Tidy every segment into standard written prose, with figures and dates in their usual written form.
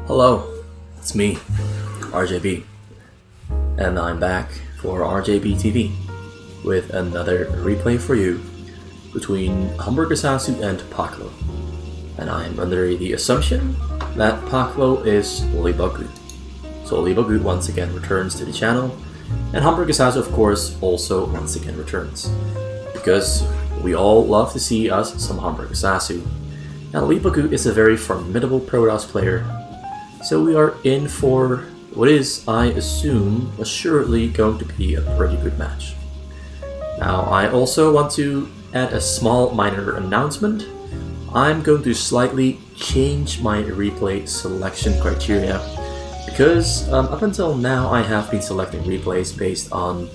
Hello, it's me, RJB, and I'm back for RJB TV with another replay for you between HamburgerSasu and Paclo. And I'm under the assumption that Paclo is Libagut. So Libagut once again returns to the channel, and HamburgerSasu of course also once again returns. Because we all love to see us some HamburgerSasu. Now Libagut is a very formidable Protoss player, so we are in for what is, I assume, assuredly going to be a pretty good match. Now I also want to add a small minor announcement. I'm going to slightly change my replay selection criteria because up until now I have been selecting replays based on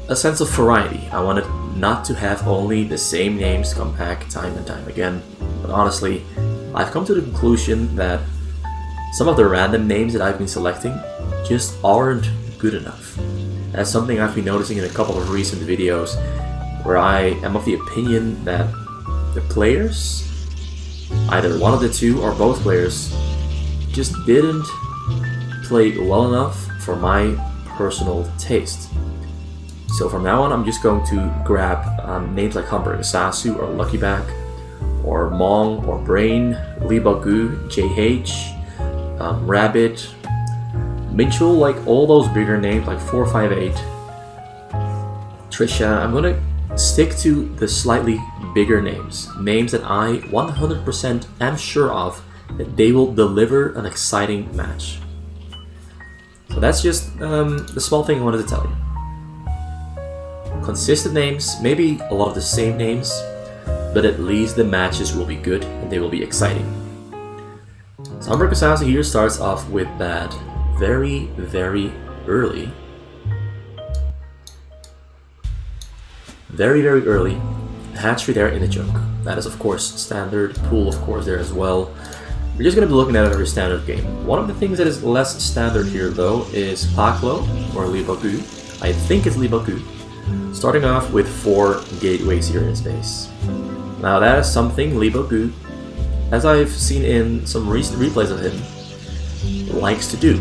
a sense of variety. I wanted not to have only the same names come back time and time again, but honestly I've come to the conclusion that some of the random names that I've been selecting just aren't good enough. That's something I've been noticing in a couple of recent videos where I am of the opinion that the players, either one of the two or both players, just didn't play well enough for my personal taste. So from now on I'm just going to grab names like HamburgerSasu or Luckyback or Mong or Brain, Libagu, JH, Rabbit, Minchul, like all those bigger names like 458, Trisha. I'm gonna stick to the slightly bigger names that I 100% am sure of that they will deliver an exciting match. So that's just the small thing I wanted to tell you. Consistent names, maybe a lot of the same names, but at least the matches will be good and they will be exciting. So HamburgerSasu here starts off with that very early hatchery there in the junk. That is of course standard, pool of course there as well. We're just going to be looking at a very standard game. One of the things that is less standard here though is Paclo, or Libagu. I think it's Libagu, starting off with 4 gateways here in his base. Now that is something Libagu, as I've seen in some recent replays of him, likes to do.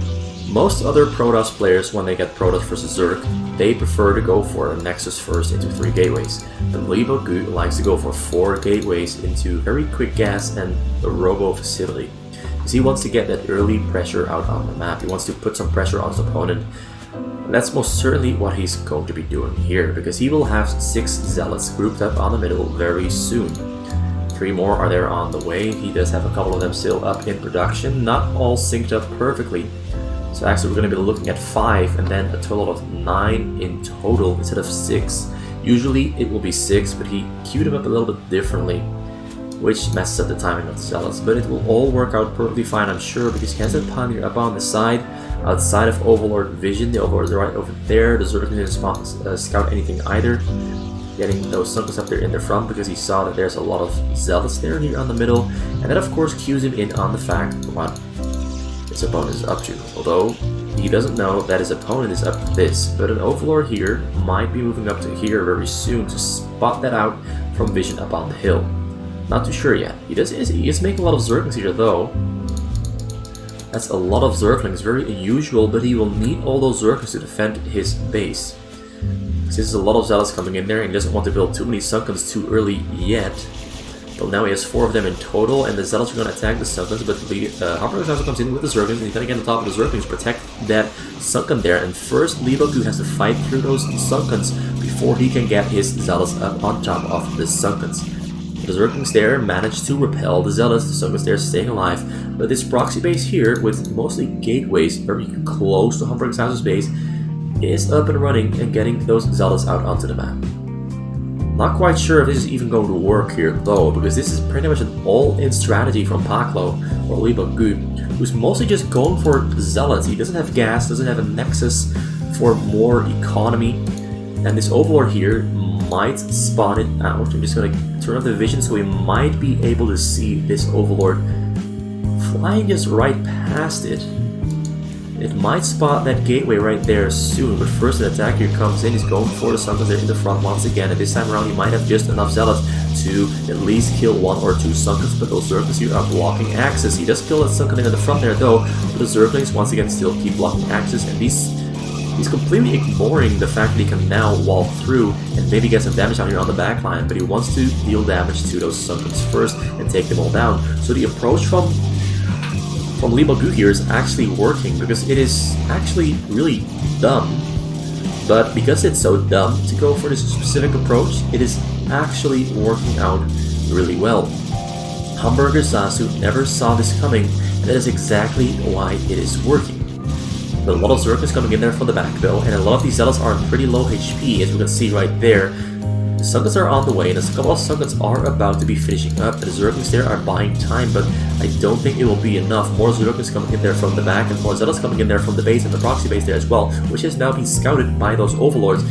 Most other Protoss players, when they get Protoss versus Zerg, they prefer to go for a Nexus first into 3 gateways. But Libagut likes to go for 4 gateways into very quick gas and a robo facility. Because he wants to get that early pressure out on the map. He wants to put some pressure on his opponent. And that's most certainly what he's going to be doing here, because he will have 6 Zealots grouped up on the middle very soon. 3 more are there on the way. He does have a couple of them still up in production, not all synced up perfectly. So actually we're going to be looking at 5 and then a total of 9 in total instead of 6. Usually it will be 6, but he queued them up a little bit differently, which messes up the timing of the Zealots. But it will all work out perfectly fine, I'm sure, because he has that Pioneer up on the side, outside of Overlord vision. The Overlord is right over there. The Zerg didn't scout anything either. Getting those Sunkers up there in the front because he saw that there's a lot of Zealots there here on the middle, and that of course cues him in on the fact what his opponent is up to, although he doesn't know that his opponent is up to this. But an Overlord here might be moving up to here very soon to spot that out from vision up on the hill. Not too sure yet. He is making a lot of Zerglings here though. That's a lot of Zerglings, very unusual, but he will need all those Zerglings to defend his base. Since there's a lot of Zealots coming in there and he doesn't want to build too many Sunkens too early yet. But now he has 4 of them in total, and the Zealots are going to attack the Sunkens, but HamburgerSasu comes in with the Zerglings, and he's going to get on top of the Zerglings to protect that Sunken there. And first, Libagu has to fight through those Sunkens before he can get his Zealots up on top of the Sunkens. The Zerglings there manage to repel the Zealots, the Sunkens there staying alive, but this proxy base here, with mostly gateways very close to HamburgerSasu's base, is up and running and getting those Zealots out onto the map. Not quite sure if this is even going to work here though, because this is pretty much an all-in strategy from Paclo, or Libagu, who's mostly just going for Zealots. He doesn't have gas, doesn't have a Nexus for more economy, and this Overlord here might spawn it out. I'm just going to turn off the vision so we might be able to see this Overlord flying just right past it. It might spot that gateway right there soon, but first an attack here comes in. He's going for the Sunkens there in the front once again, and this time around he might have just enough Zealots to at least kill 1 or 2 Sunkens, but those Zerglings here are blocking access. He does kill that Sunken in the front there though, but the Zerglings once again still keep blocking access, and he's completely ignoring the fact that he can now walk through and maybe get some damage out here on the back line, but he wants to deal damage to those Sunkens first and take them all down. So the approach from Lee Bo-gu here is actually working, because it is actually really dumb, but because it's so dumb to go for this specific approach, it is actually working out really well. HamburgerSasu never saw this coming, and that is exactly why it is working. But a lot of Zerglings coming in there from the back though, and a lot of these Zealots are on pretty low HP, as you can see right there. The Sunkens are on the way, and a couple of Sunkens are about to be finishing up, and the Zerglings there are buying time, but I don't think it will be enough. More Zerglings coming in there from the back, and more Zealots coming in there from the base and the proxy base there as well, which has now been scouted by those Overlords.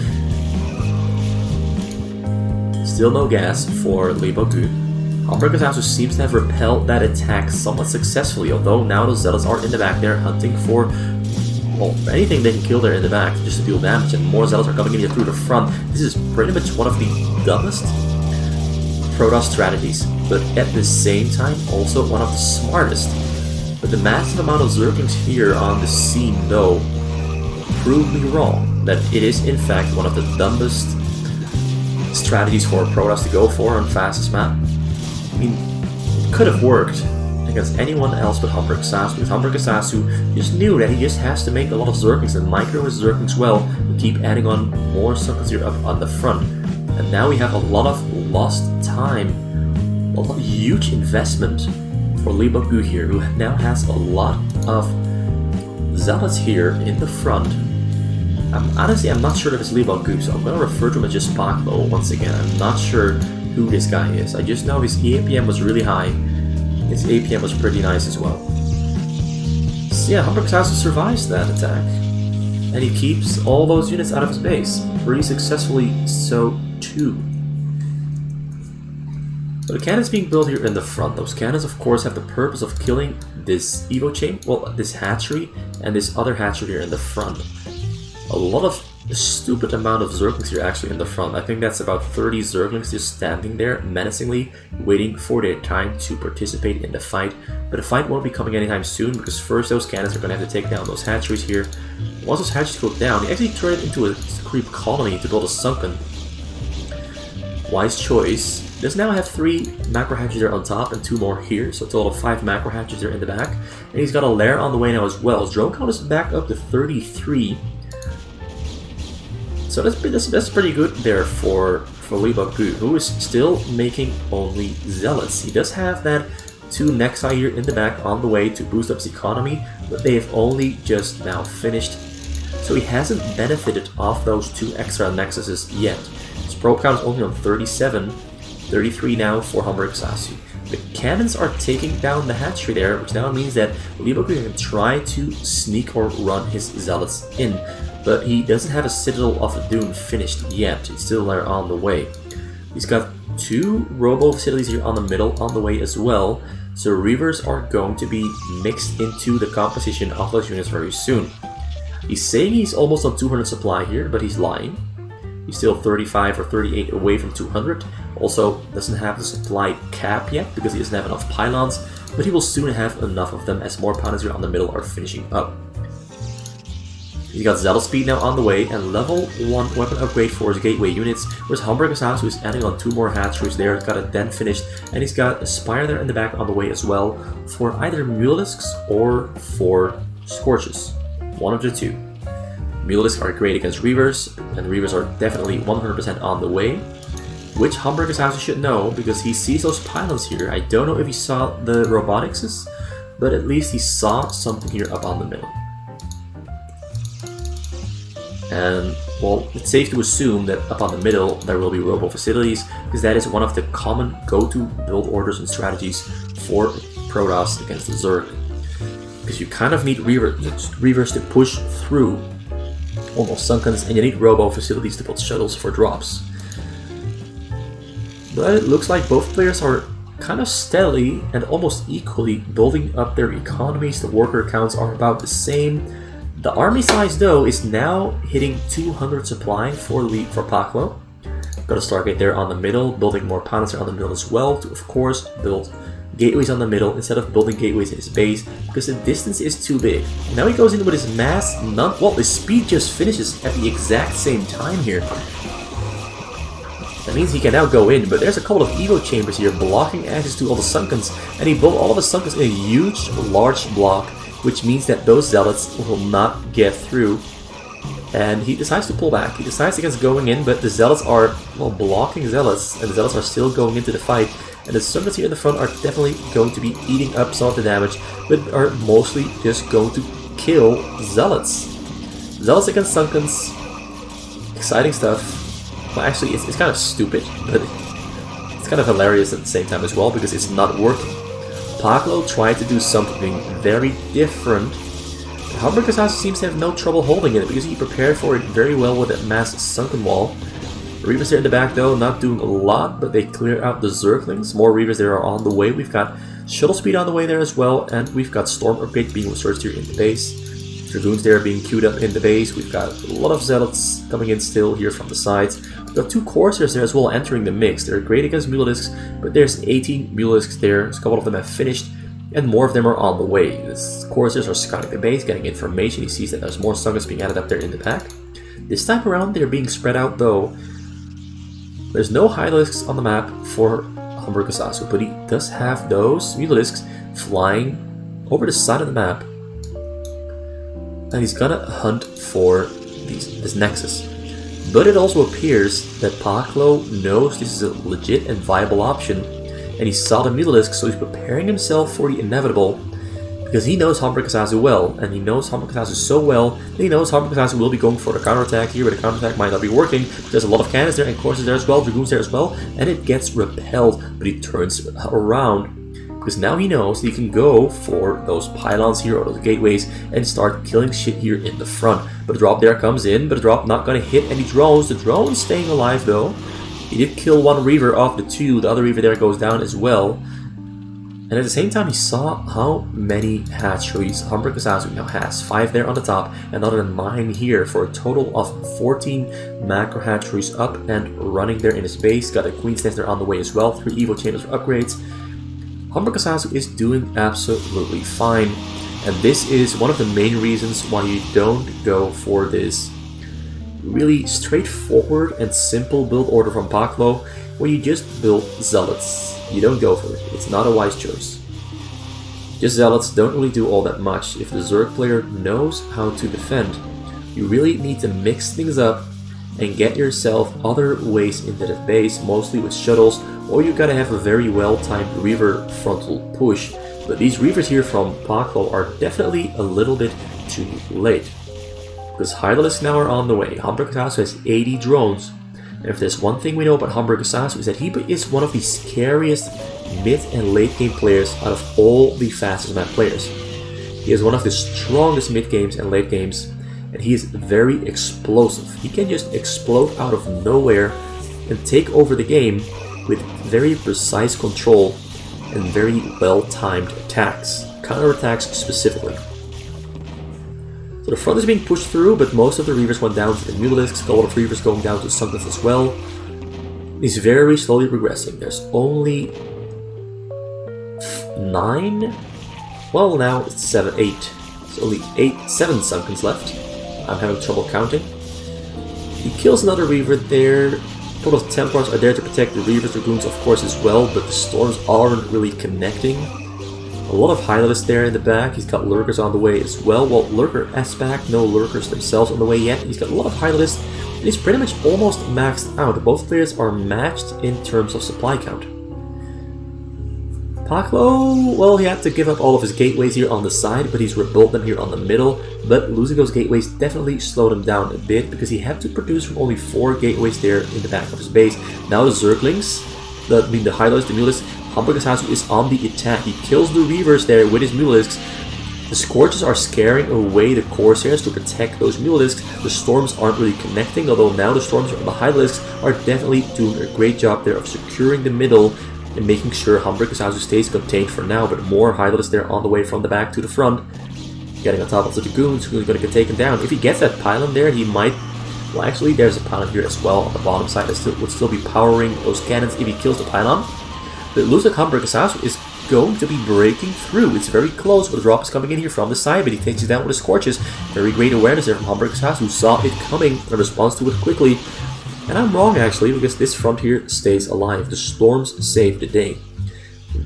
Still no gas for Lee Bo-gu. HamburgerSasu seems to have repelled that attack somewhat successfully, although now those Zealots are in the back there hunting for, well, anything they can kill there in the back just to deal damage, and more Zealots are coming in here through the front. This is pretty much one of the dumbest Protoss strategies, but at the same time also one of the smartest. But the massive amount of Zerglings here on the scene though proved me wrong, that it is in fact one of the dumbest strategies for a Protoss to go for on fastest map. I mean, it could have worked against anyone else but HamburgerSasu, because HamburgerSasu just knew that he just has to make a lot of Zerglings and micro his Zerglings well and keep adding on more Sunkens here up on the front. And now we have a lot of lost time, a lot of huge investment for Lee Bo-gu here, who now has a lot of Zealots here in the front. Honestly, I'm not sure if it's Lee Bo-gu, so I'm going to refer to him as just Paclo once again. I'm not sure who this guy is. I just know his APM was really high. His APM was pretty nice as well. So yeah, HamburgerSasu survives that attack, and he keeps all those units out of his base. Pretty successfully so too. So the cannons being built here in the front. Those cannons of course have the purpose of killing this Evo chain, well, this hatchery, and this other hatchery here in the front. A lot of stupid amount of Zerglings here actually in the front. I think that's about 30 Zerglings just standing there menacingly waiting for their time to participate in the fight. But the fight won't be coming anytime soon, because first those cannons are going to have to take down those hatcheries here. Once those hatcheries go down, they actually turn it into a creep colony to build a Sunken. Wise choice. Does now have 3 macro hatches there on top and 2 more here, so a total of 5 macro hatches there in the back. And he's got a lair on the way now as well. His drone count is back up to 33. So that's pretty good there for Lee Bo-gu, who is still making only Zealots. He does have that 2 Nexi here in the back on the way to boost up his economy, but they have only just now finished. So he hasn't benefited off those 2 extra Nexuses yet. His probe count is only on 37, 33 now for HamburgerSasu. The cannons are taking down the hatchery there, which now means that Lee Bo-gu can try to sneak or run his Zealots in. But he doesn't have a Citadel of Doom finished yet. He's still there on the way. He's got 2 robo facilities here on the middle on the way as well. So Reavers are going to be mixed into the composition of those units very soon. He's saying he's almost on 200 supply here, but he's lying. He's still 35 or 38 away from 200. Also doesn't have the supply cap yet because he doesn't have enough pylons, but he will soon have enough of them as more pylons here on the middle are finishing up. He's got Zealot Speed now on the way, and level 1 weapon upgrade for his gateway units, whereas HamburgerSasu is adding on 2 more hatcheries there. He's got a den finished, and he's got a Spire there in the back on the way as well, for either Mulisks or for Scorches. One of the 2. Mulisks are great against Reavers, and Reavers are definitely 100% on the way, which HamburgerSasu should know, because he sees those pylons here. I don't know if he saw the roboticses, but at least he saw something here up on the middle. And, well, it's safe to assume that up on the middle there will be robo facilities, because that is one of the common go-to build orders and strategies for Protoss against the Zerg. Because you kind of need Reavers to push through almost Sunkens, and you need robo facilities to build shuttles for drops. But it looks like both players are kind of steadily and almost equally building up their economies. The worker counts are about the same. The army size though is now hitting 200 supply for Paclo. Got a Stargate there on the middle, building more Panzer on the middle as well to, of course, build gateways on the middle instead of building gateways in his base because the distance is too big. Now he goes in with his mass, well, his speed just finishes at the exact same time here. That means he can now go in, but there's a couple of Evo chambers here blocking access to all the Sunkens, and he built all of his Sunkens in a huge, large block, which means that those Zealots will not get through. And he decides to pull back. He decides against going in, but the Zealots are, well, blocking Zealots, and the Zealots are still going into the fight. And the Sunkens here in the front are definitely going to be eating up some of the damage, but are mostly just going to kill Zealots. Zealots against Sunkens. Exciting stuff. Well, actually, it's kind of stupid, but it's kind of hilarious at the same time as well, because it's not working. Paclo tried to do something very different. HamburgerSasu seems to have no trouble holding it, because he prepared for it very well with that mass sunken wall. The Reavers there in the back, though, not doing a lot, but they clear out the Zerglings. More Reavers there are on the way. We've got Shuttle Speed on the way there as well, and we've got Storm Upgrade being researched here in the base. Dragoons there being queued up in the base. We've got a lot of Zealots coming in still here from the sides. We've got 2 Corsairs there as well entering the mix. They're great against Mulelisks, but there's 18 Mulelisks there. A couple of them have finished, and more of them are on the way. The Corsairs are scouting the base, getting information. He sees that there's more Sunkens being added up there in the pack. This time around, they're being spread out though. There's no Hydralisks on the map for HamburgerSasu, but he does have those Mulelisks flying over the side of the map. And he's gonna hunt for this Nexus. But it also appears that Paclo knows this is a legit and viable option, and he saw the Mulelisk, so he's preparing himself for the inevitable, because he knows HamburgerSasu well, and he knows HamburgerSasu so well that he knows HamburgerSasu will be going for the counterattack here, but the counterattack might not be working. There's a lot of cannons there and Corsairs there as well, Dragoons there as well, and it gets repelled, but he turns around. Because now he knows that he can go for those pylons here, or those gateways, and start killing shit here in the front. But the drop there comes in, but the drop not going to hit any drones. The drone's staying alive though. He did kill 1 Reaver off the 2, the other Reaver there goes down as well. And at the same time he saw how many hatcheries HamburgerSasu now has. 5 there on the top, another 9 here, for a total of 14 macro hatcheries up and running there in his base. Got a Queen's Nest there on the way as well, 3 Evo chambers for upgrades. HamburgerSasu is doing absolutely fine, and this is one of the main reasons why you don't go for this really straightforward and simple build order from Paclo, where you just build Zealots. You don't go for it. It's not a wise choice. Just Zealots don't really do all that much if the Zerg player knows how to defend. You really need to mix things up and get yourself other ways into the base, mostly with shuttles, or you gotta have a very well-timed Reaver frontal push. But these Reavers here from Paclo are definitely a little bit too late. Because Hydralisks now are on the way. HamburgerSasu has 80 drones. And if there's one thing we know about HamburgerSasu is that he is one of the scariest mid and late game players out of all the fastest map players. He is one of the strongest mid games and late games, and he is very explosive. He can just explode out of nowhere and take over the game with very precise control and very well-timed attacks, counterattacks specifically. So the front is being pushed through, but most of the Reavers went down to the Mulelisks, a lot of Reavers going down to Sunkens as well. He's very slowly progressing. There's only 9? Well, now it's 7, 8. There's only 7 Sunkens left. I'm having trouble counting. He kills another Reaver there. A couple of Templars are there to protect the Reavers, Dragoons of course as well, but the Storms aren't really connecting. A lot of Hydralisks there in the back. He's got Lurkers on the way as well. Well, Lurker S-Pack, no Lurkers themselves on the way yet. He's got a lot of Hydralisks, and he's pretty much almost maxed out. Both players are matched in terms of supply count. Paclo, well, he had to give up all of his gateways here on the side, but he's rebuilt them here on the middle. But losing those gateways definitely slowed him down a bit, because he had to produce from only 4 gateways there in the back of his base. Now the Zerglings, the Hydralisks, the Mulelisks, HamburgerSasu is on the attack. He kills the Reavers there with his Mulelisks. The Scorches are scaring away the Corsairs to protect those Mulelisks. The Storms aren't really connecting, although now the Storms and the Hydralisks are definitely doing a great job there of securing the middle and making sure HamburgerSasu stays contained for now, but more Hydralisks there on the way from the back to the front. Getting on top of the Dragoons, who's going to get taken down. If he gets that pylon there, he might... Well, actually, there's a pylon here as well on the bottom side that would still be powering those cannons if he kills the pylon. But it looks like HamburgerSasu is going to be breaking through. It's very close, but the drop is coming in here from the side, but he takes it down with his Scorches. Very great awareness there from HamburgerSasu, who saw it coming and responds to it quickly. And I'm wrong, actually, because this front here stays alive. The storms save the day.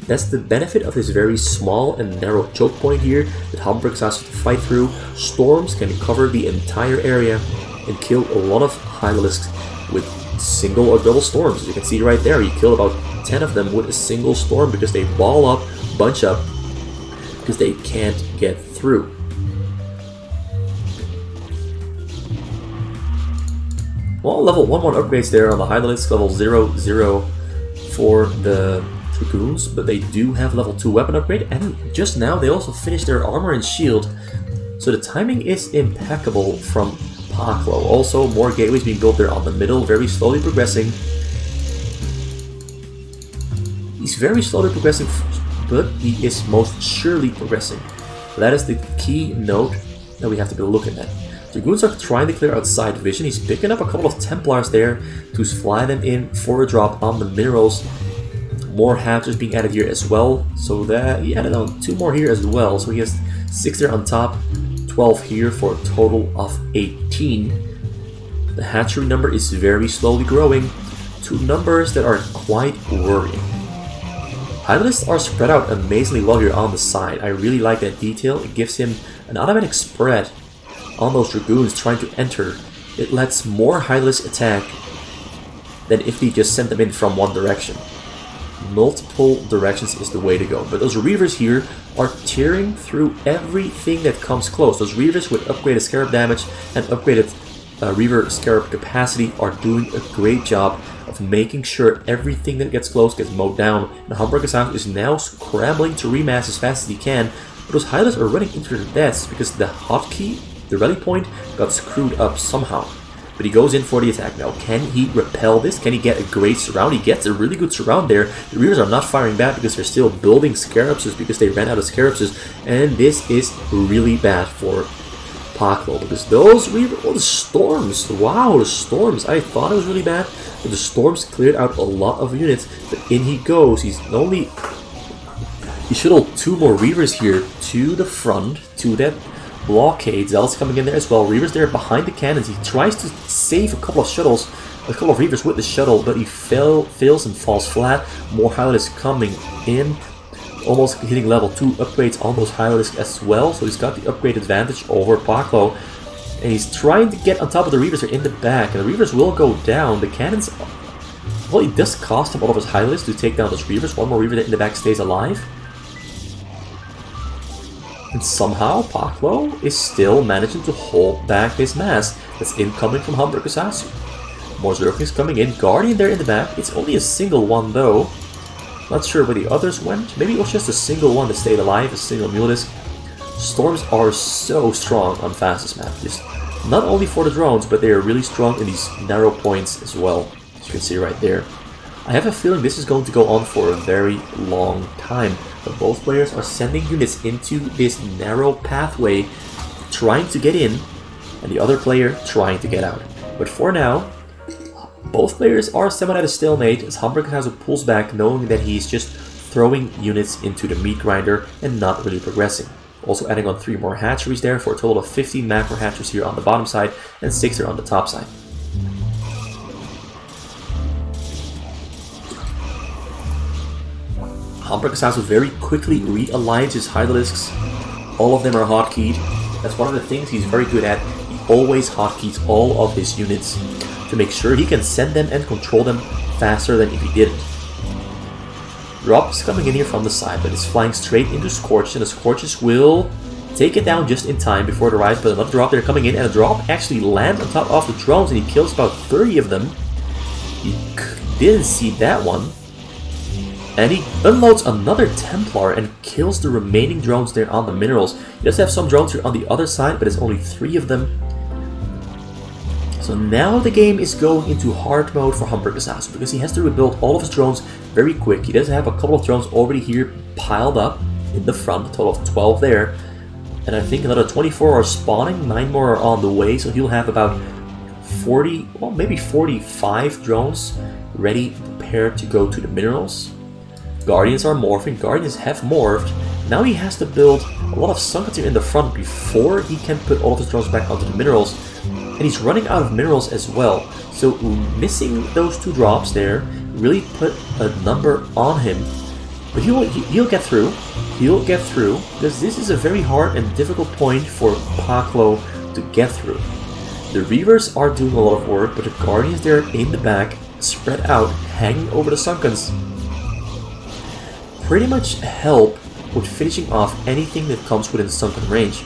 That's the benefit of this very small and narrow choke point here that HamburgerSasu has to fight through. Storms can cover the entire area and kill a lot of Hydralisks with single or double storms. As you can see right there, he killed about 10 of them with a single storm because they ball up, bunch up, because they can't get through. Well, level 1-1 upgrades there on the Hydralisk, level 0-0 for the Dragoons, but they do have level 2 weapon upgrade, and just now they also finished their armor and shield, so the timing is impeccable from Paclo. Also, more gateways being built there on the middle, very slowly progressing. He's very slowly progressing, but he is most surely progressing. That is the key note that we have to be looking at. Dragoons are trying to clear outside vision. He's picking up a couple of Templars there to fly them in for a drop on the minerals. More hatchers being added here as well, so that he added on 2 more here as well. So he has 6 there on top, 12 here for a total of 18. The hatchery number is very slowly growing to numbers that are quite worrying. Hydralisks are spread out amazingly well here on the side. I really like that detail. It gives him an automatic spread on those Dragoons trying to enter. It lets more Hydralisks attack than if he just sent them in from one direction. Multiple directions is the way to go. But those Reavers here are tearing through everything that comes close. Those Reavers with upgraded Scarab damage and upgraded Reaver Scarab capacity are doing a great job of making sure everything that gets close gets mowed down. And HamburgerSasu is now scrambling to remass as fast as he can. But those Hydralisks are running into their deaths because the hotkey, the rally point, got screwed up somehow. But he goes in for the attack now. Can he repel this? Can he get a great surround? He gets a really good surround there. The Reavers are not firing back because they're still building Scarabs because they ran out of Scarabs. And this is really bad for Paclo because those Reavers... Oh, the storms. Wow, the storms. I thought it was really bad, but the storms cleared out a lot of units. But in he goes. He shuttled 2 more Reavers here to the front, to that blockade. Zealot's coming in there as well. Reavers there behind the cannons. He tries to save a couple of shuttles, a couple of Reavers with the shuttle, but he fails and falls flat. More Hydralisks coming in, almost hitting level 2 upgrades on those Hydralisks as well. So he's got the upgrade advantage over Paclo, and he's trying to get on top of the Reavers. They're in the back, and the Reavers will go down. The cannons, well, it does cost him all of his Hydralisks to take down those Reavers. One more Reaver that in the back stays alive. And somehow Paclo is still managing to hold back his mass that's incoming from HamburgerSasu. More Zerglings coming in. Guardian there in the back. It's only a single one though. Not sure where the others went. Maybe it was just a single one that stayed alive, a single Mulelisk. Storms are so strong on fastest map. Just not only for the drones, but they are really strong in these narrow points as well. As you can see right there. I have a feeling this is going to go on for a very long time. But both players are sending units into this narrow pathway, trying to get in, and the other player trying to get out. But for now, both players are somewhat at a stalemate as HamburgerSasu pulls back, knowing that he's just throwing units into the meat grinder and not really progressing. Also adding on 3 more hatcheries there for a total of 15 macro hatcheries here on the bottom side and 6 here on the top side. HamburgerSasu very quickly realigns his Hydralisks. All of them are hotkeyed. That's one of the things he's very good at. He always hotkeys all of his units to make sure he can send them and control them faster than if he didn't. Drop is coming in here from the side, but it's flying straight into Scorch, and the Scorches will take it down just in time before the rise. But another drop there coming in, and a drop actually lands on top of the drones, and he kills about 30 of them. He didn't see that one. And he unloads another Templar and kills the remaining drones there on the minerals. He does have some drones here on the other side, but it's only 3 of them. So now the game is going into hard mode for HamburgerSasu because he has to rebuild all of his drones very quick. He does have a couple of drones already here piled up in the front, a total of 12 there. And I think another 24 are spawning, 9 more are on the way, so he'll have about 40, well maybe 45 drones ready, prepared to go to the minerals. Guardians are morphing, Guardians have morphed. Now he has to build a lot of sunken tier in the front before he can put all of his drones back onto the minerals. And he's running out of minerals as well. So missing those 2 drops there really put a number on him. But he'll get through. He'll get through, because this is a very hard and difficult point for Paclo to get through. The Reavers are doing a lot of work, but the Guardians there in the back, spread out, hanging over the Sunkens, pretty much help with finishing off anything that comes within Sunken range.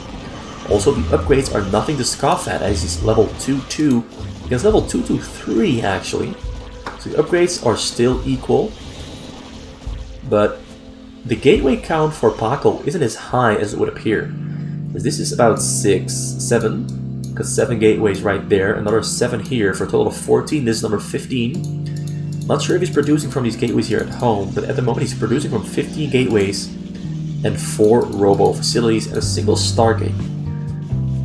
Also, the upgrades are nothing to scoff at, as he's level 2-2 against level 2-3 actually. So the upgrades are still equal, but the gateway count for Paclo isn't as high as it would appear. This is about 6, 7, because 7 gateways right there, another 7 here for a total of 14. This is number 15. Not sure if he's producing from these gateways here at home, but at the moment he's producing from 15 gateways and 4 robo facilities and a single Stargate.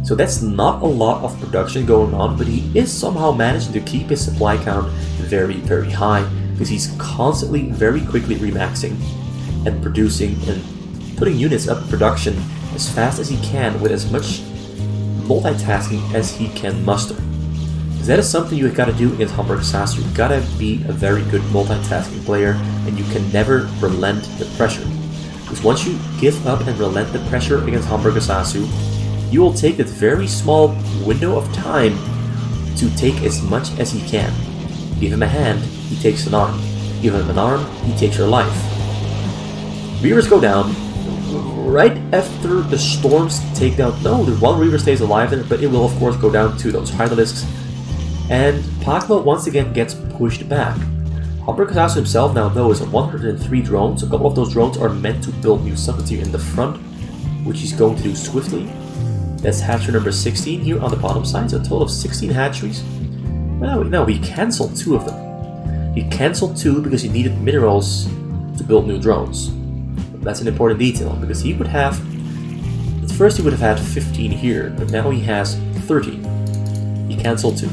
So that's not a lot of production going on, but he is somehow managing to keep his supply count very, very high, because he's constantly, very quickly remaxing and producing and putting units up in production as fast as he can with as much multitasking as he can muster. Because that is something you've got to do against HamburgerSasu. You've got to be a very good multitasking player, and you can never relent the pressure. Because once you give up and relent the pressure against HamburgerSasu, you will take that very small window of time to take as much as he can. Give him a hand, he takes an arm. Give him an arm, he takes your life. Reavers go down right after the storms take down. No, the one Reaver stays alive there, but it will of course go down to those Hydralisks. And Paclo once again gets pushed back. HamburgerSasu himself now though is at 103 drones. A couple of those drones are meant to build new summits here in the front, which he's going to do swiftly. That's hatchery number 16 here on the bottom side, so a total of 16 hatcheries. Well, no, he cancelled 2 of them. He cancelled 2 because he needed minerals to build new drones. That's an important detail, because he would have, at first he would have had 15 here, but now he has 30. He cancelled 2.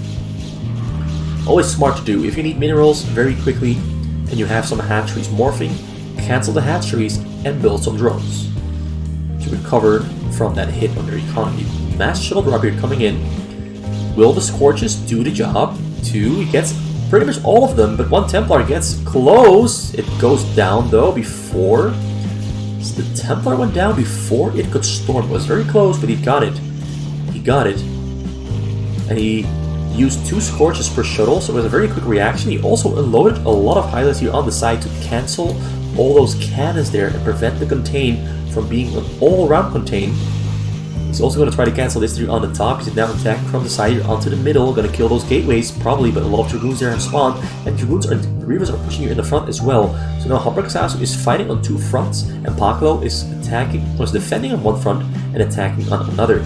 Always smart to do. If you need minerals very quickly and you have some hatcheries morphing, cancel the hatcheries and build some drones to recover from that hit on their economy. Mass shuttle drop here coming in. Will the Scorches do the job? 2, he gets pretty much all of them, but 1 Templar gets close. It goes down though before. So the Templar went down before it could storm. It was very close, but he got it. He got it. And he used 2 Scorches per shuttle, so it was a very quick reaction. He also unloaded a lot of highlights here on the side to cancel all those cannons there and prevent the contain from being an all-around contain. He's also going to try to cancel this here on the top. He's now attacking from the side here onto the middle. Going to kill those gateways, probably, but a lot of Dragoons there have spawned. And Dragoons and Reavers are pushing here in the front as well. So now HamburgerSasu is fighting on 2 fronts, and Paclo is defending on one front and attacking on another.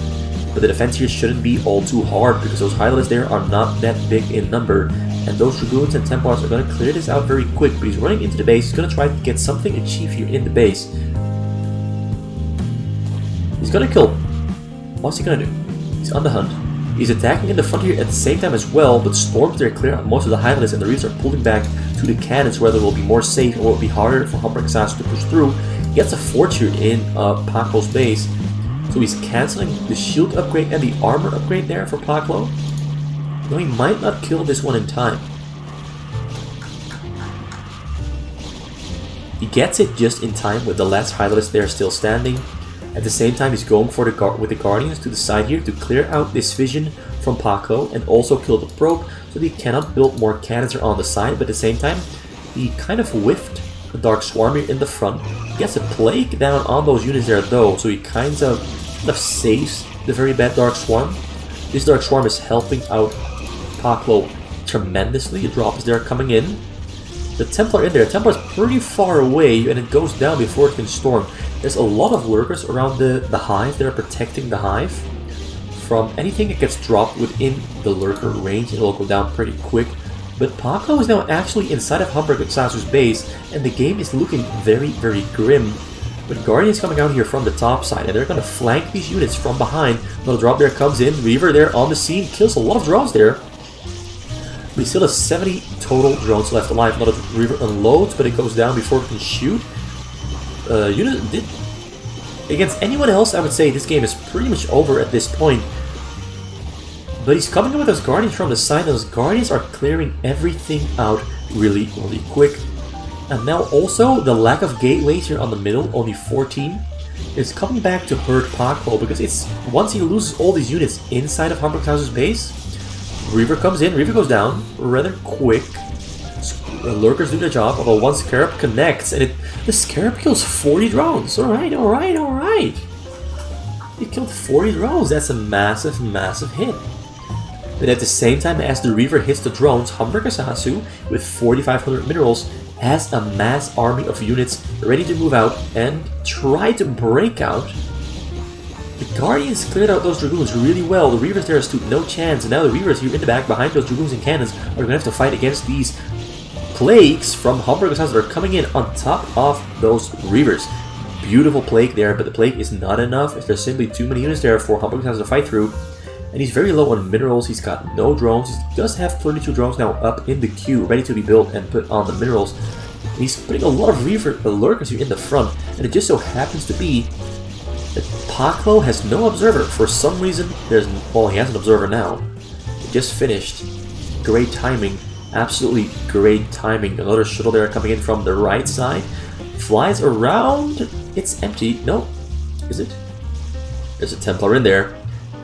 But the defense here shouldn't be all too hard, because those Hydralisks there are not that big in number. And those Dragoons and Templars are going to clear this out very quick. But he's running into the base. He's going to try to get something achieved here in the base. He's going to kill. What's he gonna do? He's on the hunt. He's attacking in the front here at the same time as well, but storms there clear out most of the Hydralisks, and the Reavers are pulling back to the cannons where they will be more safe and will be harder for HamburgerSasu to push through. He gets a forge here in Paclo's base, so he's cancelling the shield upgrade and the armor upgrade there for Paclo. Though he might not kill this one in time. He gets it just in time with the last Hydralisk there still standing. At the same time, he's going for with the Guardians to the side here to clear out this vision from Paclo and also kill the probe, so that he cannot build more cannons on the side. But at the same time, he kind of whiffed a Dark Swarm here in the front. He gets a Plague down on those units there though, so he kind of saves the very bad Dark Swarm. This Dark Swarm is helping out Paclo tremendously. The drop is there coming in. The Templar in there. The Templar is pretty far away, and it goes down before it can storm. There's a lot of lurkers around the hive. They're protecting the hive from anything that gets dropped within the lurker range. It'll go down pretty quick. But Paclo is now actually inside of HamburgerSasu's base, and the game is looking very, very grim. But Guardians coming out here from the top side, and they're going to flank these units from behind. Another drop there comes in. Reaver there on the scene, kills a lot of drones there. We still have 70 total drones left alive. Another Reaver unloads, but it goes down before it can shoot. Unit did... Against anyone else, I would say this game is pretty much over at this point. But he's coming in with those Guardians from the side. Those Guardians are clearing everything out really, really quick. And now also, the lack of gateways here on the middle, only 14, is coming back to hurt Paclo, because it's once he loses all these units inside of HamburgerSasu's base, Reaver comes in, Reaver goes down rather quick. The lurkers do their job, although one Scarab connects, and the Scarab kills 40 drones. Alright, alright, alright. He killed 40 drones, that's a massive, massive hit. But at the same time as the Reaver hits the drones, HamburgerSasu, with 4,500 minerals, has a mass army of units ready to move out and try to break out. The Guardians cleared out those Dragoons really well. The Reavers there stood no chance, and now the Reavers here in the back behind those Dragoons and Cannons are going to have to fight against these Plagues from HamburgerSasu that are coming in on top of those Reavers. Beautiful Plague there, but the Plague is not enough. There's simply too many units there for HamburgerSasu to fight through. And he's very low on minerals, he's got no drones. He does have 32 drones now up in the queue, ready to be built and put on the minerals. And he's putting a lot of Reaver lurkers here in the front, and it just so happens to be that Paclo has no observer. For some reason, well, he has an observer now. It just finished. Great timing. Absolutely great timing. Another shuttle there coming in from the right side. Flies around. It's empty. No. Is it? There's a Templar in there.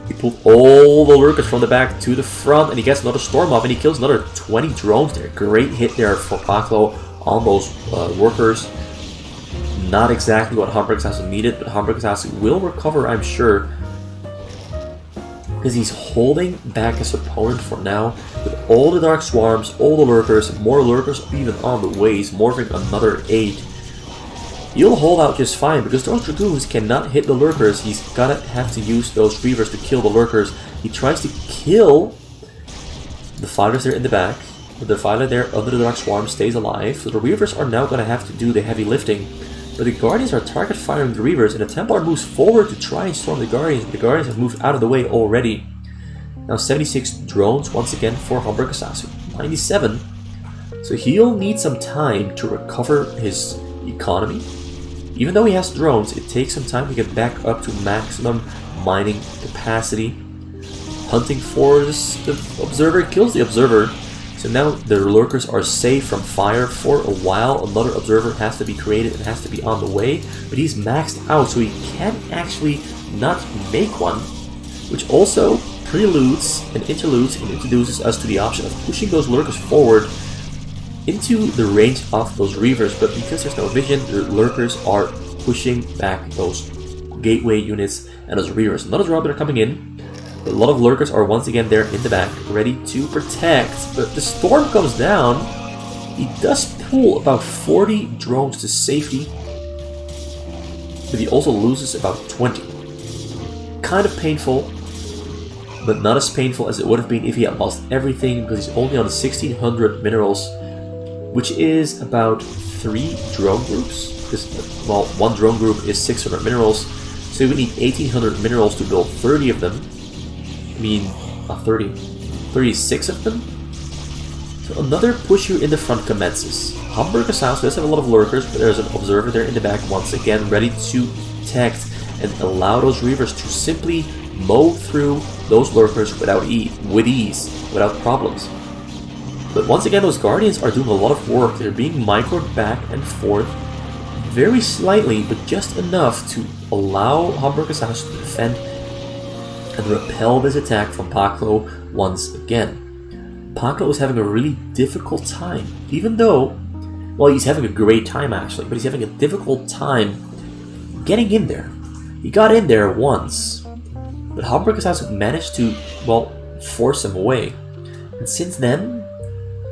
He pulled all the lurkers from the back to the front, and he gets another storm off, and he kills another 20 drones there. Great hit there for Paclo on those workers. Not exactly what HamburgerSasu needed, but HamburgerSasu will recover, I'm sure. Because he's holding back his opponent for now. With all the Dark Swarms, all the lurkers, more lurkers even on the way. He's morphing another 8. He'll hold out just fine, because those Dragoons cannot hit the lurkers. He's gonna have to use those Reavers to kill the lurkers. He tries to kill the fighters there in the back. But the fighter there under the Dark Swarm stays alive. So the Reavers are now gonna have to do the heavy lifting. But the Guardians are target firing the Reavers, and the Templar moves forward to try and storm the Guardians, but the Guardians have moved out of the way already. Now 76 drones once again for HamburgerSasu. 97. So he'll need some time to recover his economy. Even though he has drones, it takes some time to get back up to maximum mining capacity. Hunting for the Observer kills the Observer. So now the lurkers are safe from fire for a while. Another observer has to be created and has to be on the way. But he's maxed out, so he can actually not make one. Which also preludes and interludes and introduces us to the option of pushing those lurkers forward into the range of those Reavers. But because there's no vision, the lurkers are pushing back those gateway units and those Reavers. Another drop that are coming in. A lot of lurkers are once again there in the back, ready to protect. But the storm comes down. He does pull about 40 drones to safety, but he also loses about 20. Kind of painful, but not as painful as it would have been if he had lost everything, because he's only on 1,600 minerals, which is about 3 drone groups. Because, well, one drone group is 600 minerals, so we need 1,800 minerals to build 30 of them. I mean, 36 of them? So another push here in the front commences. HamburgerSasu does have a lot of lurkers, but there's an observer there in the back once again, ready to protect and allow those Reavers to simply mow through those lurkers with ease, without problems. But once again, those Guardians are doing a lot of work. They're being microed back and forth very slightly, but just enough to allow HamburgerSasu to defend and repel this attack from Paclo once again. Paclo is having a really difficult time, even though, well, he's having a great time actually, but he's having a difficult time getting in there. He got in there once, but HamburgerSasu managed to, well, force him away. And since then,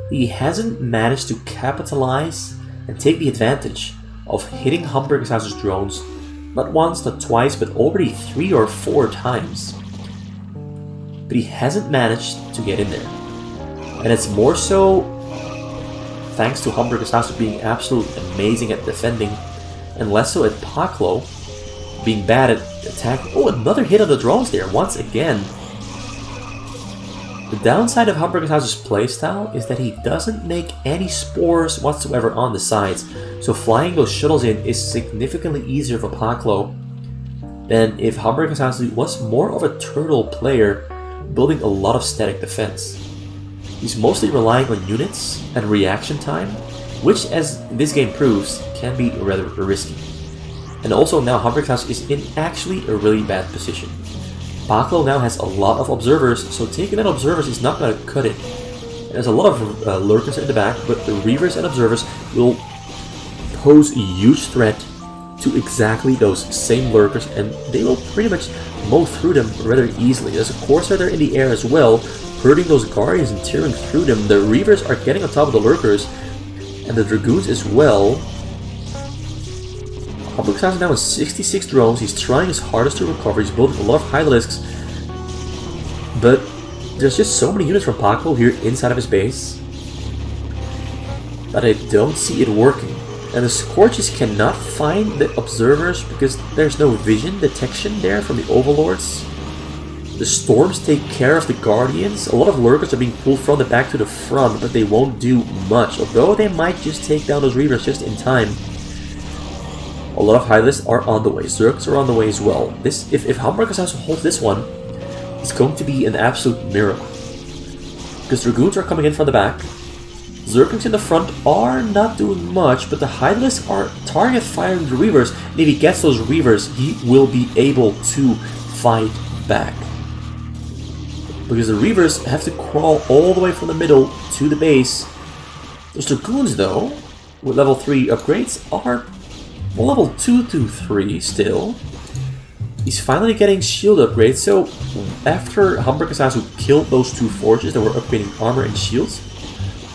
he hasn't managed to capitalize and take the advantage of hitting HamburgerSasu's drones, not once, not twice, but already 3 or 4 times. But he hasn't managed to get in there. And it's more so thanks to HamburgerSasu being absolutely amazing at defending, and less so at Paclo, being bad at attacking. Oh, another hit on the drones there, once again. The downside of HamburgerSasu's playstyle is that he doesn't make any spores whatsoever on the sides, so flying those shuttles in is significantly easier for Paclo than if HamburgerSasu was more of a turtle player, building a lot of static defense. He's mostly relying on units and reaction time, which, as this game proves, can be rather risky. And also now HamburgerSasu is in actually a really bad position. Paclo now has a lot of observers, so taking out observers is not going to cut it. There's a lot of lurkers in the back, but the reavers and observers will pose a huge threat to exactly those same lurkers, and they will pretty much mow through them rather easily. There's a Corsair there in the air as well, hurting those guardians and tearing through them. The reavers are getting on top of the lurkers, and the dragoons as well. HamburgerSasu now has 66 drones. He's trying his hardest to recover. He's building a lot of hydralisks, but there's just so many units from Paclo here inside of his base that I don't see it working. And the Scorches cannot find the observers because there's no vision detection there from the overlords. The storms take care of the guardians. A lot of lurkers are being pulled from the back to the front, but they won't do much, although they might just take down those reavers just in time. A lot of hydralisks are on the way. Zergs are on the way as well. This, if HamburgerSasu holds this one, it's going to be an absolute miracle. Because Dragoons are coming in from the back. Zerglings in the front are not doing much, but the hydralisks are target firing the reavers. And if he gets those reavers, he will be able to fight back. Because the reavers have to crawl all the way from the middle to the base. Those Dragoons, though, with level 3 upgrades, are level 2 to 3 still. He's finally getting shield upgrades, so after HamburgerSasu killed those two forges that were upgrading armor and shields,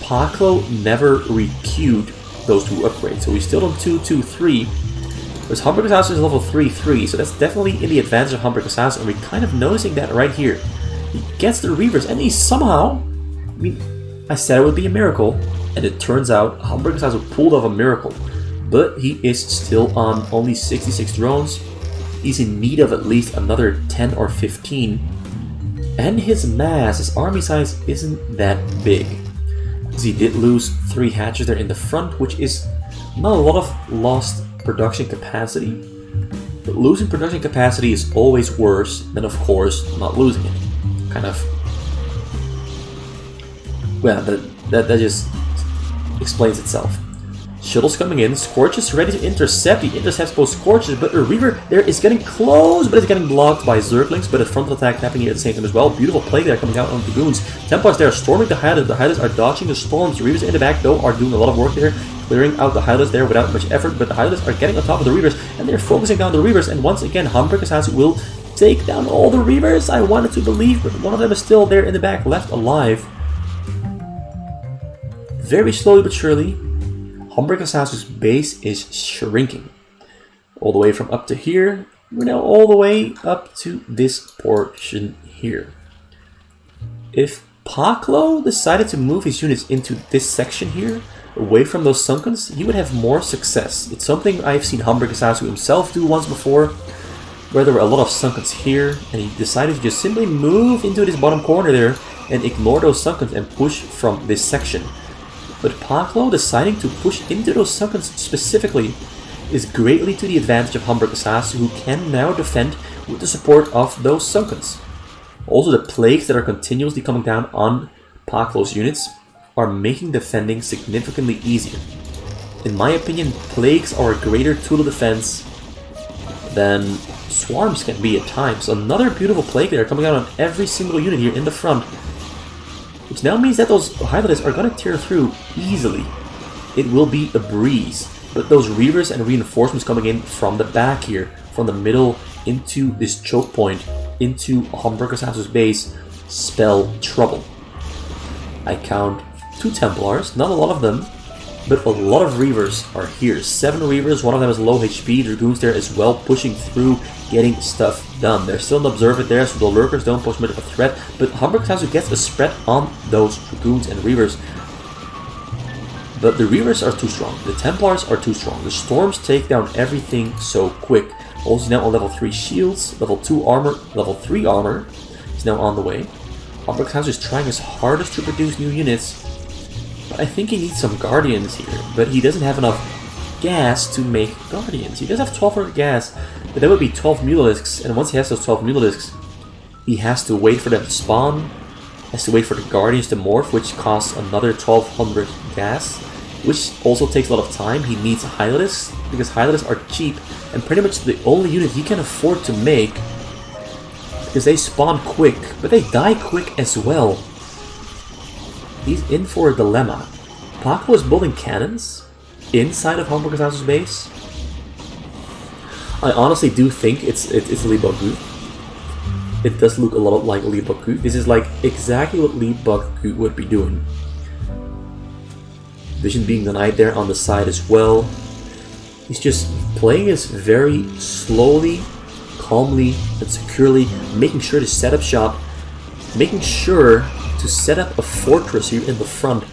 Paclo never requeued those two upgrades, so he's still on 2-2-3. Whereas HamburgerSasu is level 3-3, so that's definitely in the advantage of HamburgerSasu, and we're kind of noticing that right here. He gets the reavers, and he somehow, I mean, I said it would be a miracle, and it turns out HamburgerSasu pulled off a miracle. But he is still on only 66 drones. He's in need of at least another 10 or 15. And his mass, his army size, isn't that big. Because he did lose 3 hatches there in the front, which is not a lot of lost production capacity. But losing production capacity is always worse than, of course, not losing it. Kind of... well, that just explains itself. Shuttles coming in, Scorches ready to intercept. He intercepts both Scorches, but the Reaver there is getting close, but it's getting blocked by Zerglings, but a frontal attack happening here at the same time as well. Beautiful play there coming out on the Goons. Templars there storming the Hylas. The Hylas are dodging the storms. The Reavers in the back, though, are doing a lot of work there, clearing out the Hylas there without much effort, but the Hylas are getting on top of the Reavers, and they're focusing down the Reavers, and once again, HamburgerSasu will take down all the Reavers. I wanted to believe, but one of them is still there in the back, left alive. Very slowly but surely, HamburgerSasu's base is shrinking. All the way from up to here, we're now all the way up to this portion here. If Paclo decided to move his units into this section here, away from those sunkens, he would have more success. It's something I've seen HamburgerSasu himself do once before, where there were a lot of sunkens here, and he decided to just simply move into this bottom corner there and ignore those sunkens and push from this section. But Paclo deciding to push into those sunkens specifically is greatly to the advantage of HamburgerSasu, who can now defend with the support of those sunkens. Also, the plagues that are continuously coming down on Paclo's units are making defending significantly easier. In my opinion, plagues are a greater tool of defense than swarms can be at times. Another beautiful plague there coming out on every single unit here in the front, which now means that those Hylids are going to tear through easily. It will be a breeze. But those Reavers and reinforcements coming in from the back here, from the middle into this choke point, into HamburgerSasu's base, spell trouble. I count 2 Templars, not a lot of them, but a lot of Reavers are here. 7 Reavers, one of them is low HP, Dragoons there as well, pushing through, getting stuff done. There's still an Observer there, so the Lurkers don't pose much of a threat, but HamburgerSasu gets a spread on those Dragoons and Reavers. But the Reavers are too strong. The Templars are too strong. The Storms take down everything so quick. Also now on level 3 shields, level 2 armor, level 3 armor is now on the way. HamburgerSasu is trying his hardest to produce new units, but I think he needs some Guardians here. But he doesn't have enough gas to make Guardians. He does have 1200 gas, but that would be 12 Mutalisks, and once he has those 12 Mutalisks, he has to wait for them to spawn, has to wait for the Guardians to morph, which costs another 1200 gas, which also takes a lot of time. He needs Hylids, because Hylids are cheap, and pretty much the only unit he can afford to make, because they spawn quick, but they die quick as well. He's in for a dilemma. Paclo is building cannons inside of HamburgerSasu's base. I honestly do think it's Lee Baku. It does look a lot like Lee Baku. This is like exactly what Lee Baku would be doing. Vision being denied there on the side as well. He's just playing this very slowly, calmly, and securely, making sure to set up shop, making sure to set up a fortress here in the front,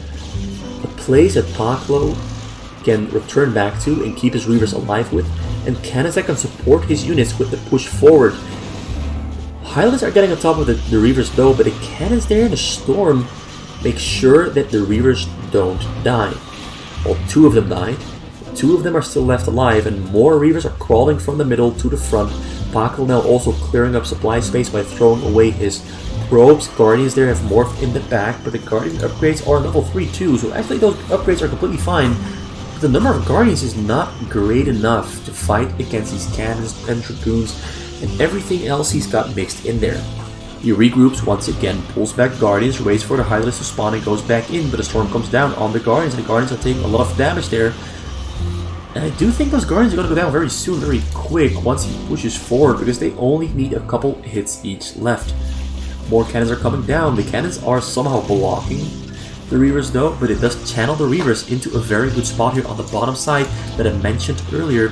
a place that Paclo can return back to and keep his Reavers alive with, and cannons that can support his units with the push forward. Highlands are getting on top of the Reavers though, but the cannons there in the storm make sure that the Reavers don't die. Well, 2 of them died. 2 of them are still left alive, and more Reavers are crawling from the middle to the front. Paclo now also clearing up supply space by throwing away his probes. Guardians there have morphed in the back, but the Guardian upgrades are level 3 too, so actually those upgrades are completely fine. But the number of Guardians is not great enough to fight against these cannons and Dragoons and everything else he's got mixed in there. He regroups once again, pulls back Guardians, waits for the Hylids to spawn and goes back in, but the storm comes down on the Guardians, and the Guardians are taking a lot of damage there. And I do think those Guardians are going to go down very soon, very quick, once he pushes forward, because they only need a couple hits each left. More cannons are coming down. The cannons are somehow blocking the Reavers though, but it does channel the Reavers into a very good spot here on the bottom side that I mentioned earlier,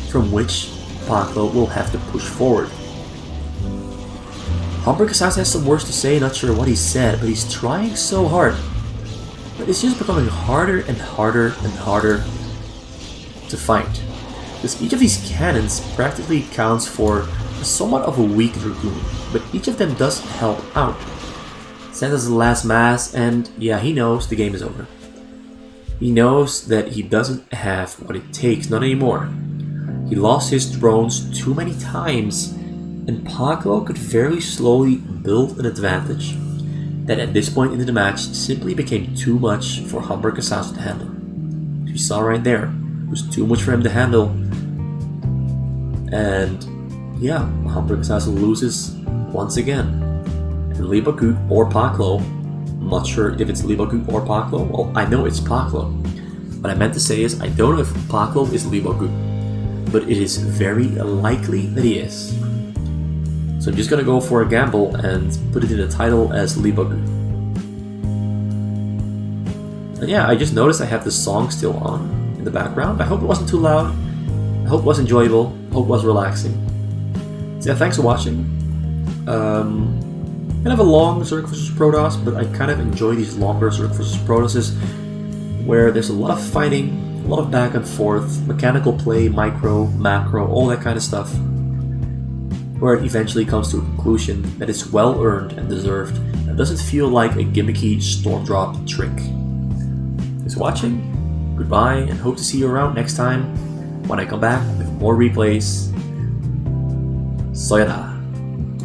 from which Paclo will have to push forward. HamburgerSasu has some words to say, not sure what he said, but he's trying so hard. But it's just becoming harder and harder and harder to fight. Because each of these cannons practically counts for somewhat of a weak Dragoon, but each of them does help out. Santa's the last mass, and yeah, he knows the game is over. He knows that he doesn't have what it takes, not anymore. He lost his drones too many times, and Paclo could very slowly build an advantage that at this point in the match simply became too much for HamburgerSasu to handle. As you saw right there, it was too much for him to handle, and yeah, HamburgerSasu loses once again. And Lee Baku or Paclo, I'm not sure if it's Lee Baku or Paclo, well, I know it's Paclo. What I meant to say is, I don't know if Paclo is Lee Baku, but it is very likely that he is. So I'm just gonna go for a gamble and put it in the title as Lee Baku. And yeah, I just noticed I have the song still on in the background. I hope it wasn't too loud. I hope it was enjoyable. I hope it was relaxing. So yeah, thanks for watching. Kind of a long Zerg vs Protoss, but I kind of enjoy these longer Zerg vs Protosses where there's a lot of fighting, a lot of back and forth, mechanical play, micro, macro, all that kind of stuff, where it eventually comes to a conclusion that is well earned and deserved and doesn't feel like a gimmicky storm drop trick. Thanks for watching, goodbye, and hope to see you around next time when I come back with more replays. Sayonara.